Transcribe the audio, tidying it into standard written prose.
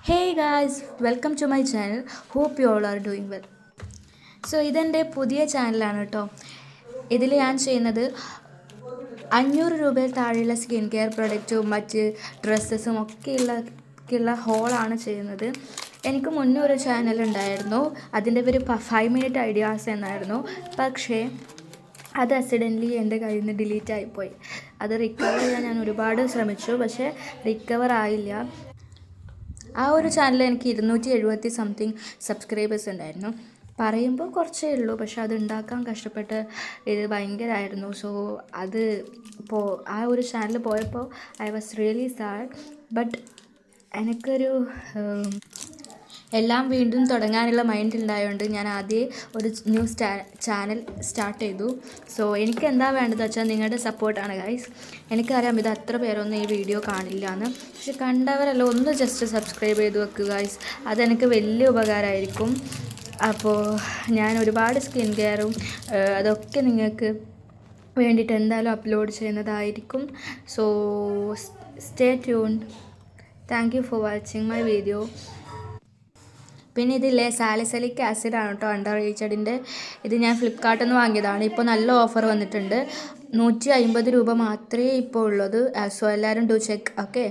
Hey guys, welcome to my channel. Hope you all are doing well. ഇതെൻ്റെ പുതിയ ചാനലാണ് കേട്ടോ. ഇതിൽ ഞാൻ ചെയ്യുന്നത് 500 രൂപയിൽ താഴെയുള്ള സ്കിൻ കെയർ പ്രൊഡക്റ്റും മറ്റ് ഡ്രസ്സസും ഒക്കെയുള്ള ഹോളാണ് ചെയ്യുന്നത്. എനിക്ക് മുന്നേ ഒരു ചാനൽ ഉണ്ടായിരുന്നു. അതിൻ്റെ പേര് 5 മിനിറ്റ് ഐഡിയാസ് എന്നായിരുന്നു. പക്ഷേ അത് ആക്സിഡൻ്റലി എൻ്റെ കയ്യിൽ നിന്ന് ഡിലീറ്റ് ആയിപ്പോയി. അത് റിക്കവർ ചെയ്യാൻ ഞാൻ ഒരുപാട് ശ്രമിച്ചു, പക്ഷേ റിക്കവർ ആയില്ല. ആ ഒരു ചാനൽ എനിക്ക് 270 സംതിങ് സബ്സ്ക്രൈബേഴ്സ് ഉണ്ടായിരുന്നു. പറയുമ്പോൾ കുറച്ചേ ഉള്ളൂ, പക്ഷെ അത് ഉണ്ടാക്കാൻ കഷ്ടപ്പെട്ട് ഇത് ഭയങ്കരമായിരുന്നു. സോ അത് ആ ഒരു ചാനൽ പോയപ്പോൾ I was really sad. But എനിക്കൊരു എല്ലാം വീണ്ടും തുടങ്ങാനുള്ള മൈൻഡ് ഉണ്ടായതുകൊണ്ട് ഞാൻ ആദ്യം ഒരു ന്യൂ ചാനൽ സ്റ്റാർട്ട് ചെയ്തു. സോ എനിക്ക് എന്താ വേണ്ടതെന്ന് വെച്ചാൽ നിങ്ങളുടെ സപ്പോർട്ടാണ് ഗൈസ്. എനിക്കറിയാം ഇത് അത്ര പേരൊന്നും ഈ വീഡിയോ കാണില്ല എന്ന്, പക്ഷെ കണ്ടവരല്ല ഒന്ന് ജസ്റ്റ് സബ്സ്ക്രൈബ് ചെയ്ത് വെക്കുക ഗൈസ്. അതെനിക്ക് വലിയ ഉപകാരമായിരിക്കും. അപ്പോൾ ഞാൻ ഒരുപാട് സ്കിൻ കെയറും അതൊക്കെ നിങ്ങൾക്ക് വേണ്ടിയിട്ട് എന്തായാലും അപ്ലോഡ് ചെയ്യുന്നതായിരിക്കും. So stay tuned. Thank you for watching my video. പിന്നെ ഇതില്ലേ സാലിസിലിക് ആസിഡാണ് കേട്ടോ, അണ്ടർ ഏജ്ഡിൻ്റെ. ഇത് ഞാൻ ഫ്ലിപ്കാർട്ടിൽ നിന്ന് വാങ്ങിയതാണ്. ഇപ്പോൾ നല്ല ഓഫർ വന്നിട്ടുണ്ട്. 150 രൂപ മാത്രമേ ഇപ്പോൾ ഉള്ളത്. സോ എല്ലാവരും ഡു ചെക്ക്. ഓക്കെ.